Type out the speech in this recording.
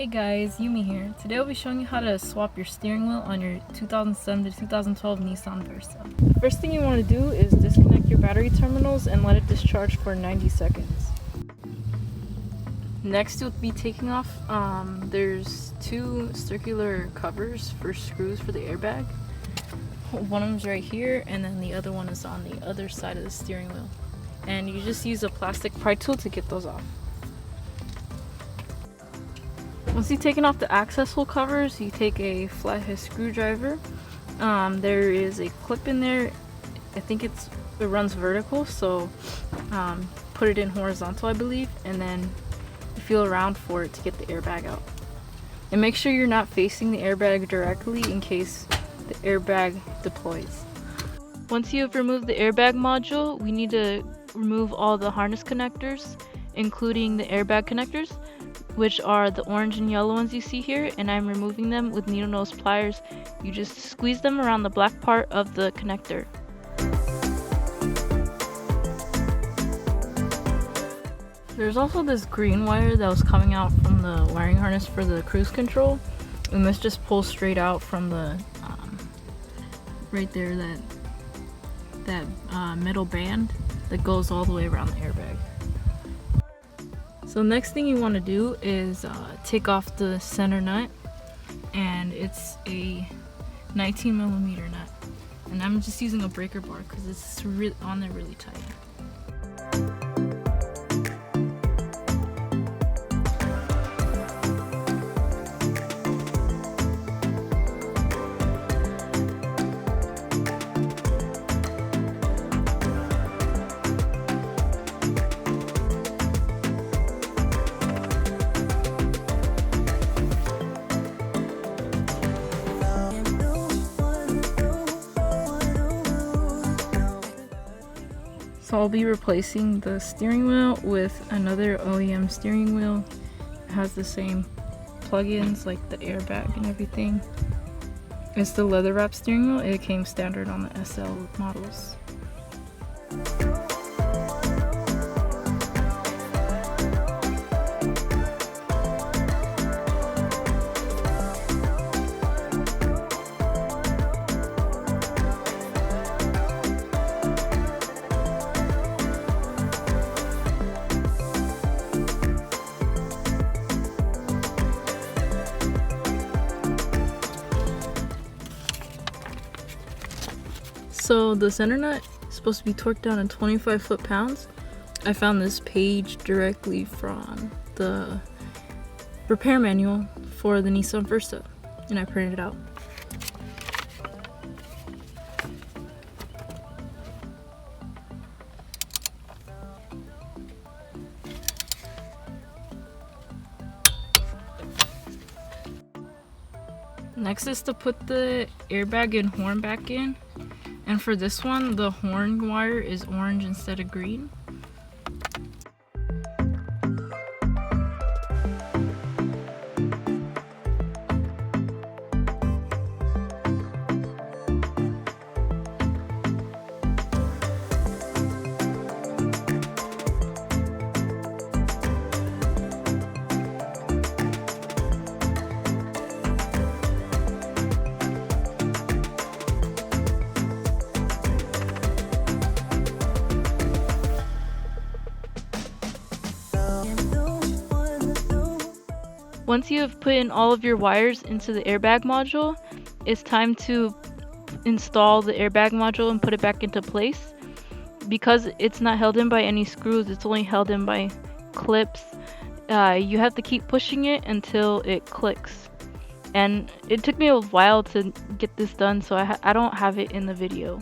Hey guys, Yumi here. Today I'll be showing you how to swap your steering wheel on your 2007 to 2012 Nissan Versa. The first thing you want to do is disconnect your battery terminals and let it discharge for 90 seconds. Next you'll be taking off, there's two circular covers for screws for the airbag. One of them's right here and then the other one is on the other side of the steering wheel. And you just use a plastic pry tool to get those off. Once you've taken off the access hole covers, you take a flathead screwdriver. There is a clip in there. I think it runs vertical, so put it in horizontal, I believe, and then you feel around for it to get the airbag out. And make sure you're not facing the airbag directly in case the airbag deploys. Once you have removed the airbag module, we need to remove all the harness connectors, including the airbag connectors, which are the orange and yellow ones you see here, and I'm removing them with needle nose pliers. You just squeeze them around the black part of the connector. There's also this green wire that was coming out from the wiring harness for the cruise control, and this just pulls straight out from the right there, that metal band that goes all the way around the airbag. So next thing you want to do is take off the center nut, and it's a 19mm nut, and I'm just using a breaker bar because it's on there really tight. So I'll be replacing the steering wheel with another OEM steering wheel. It has the same plugins like the airbag and everything. It's the leather wrap steering wheel. It came standard on the SL models. So the center nut is supposed to be torqued down to 25 foot-pounds. I found this page directly from the repair manual for the Nissan Versa, and I printed it out. Next is to put the airbag and horn back in. And for this one, the horn wire is orange instead of green. Once you have put in all of your wires into the airbag module, it's time to install the airbag module and put it back into place. Because it's not held in by any screws, it's only held in by clips. You have to keep pushing it until it clicks. And it took me a while to get this done, so I don't have it in the video.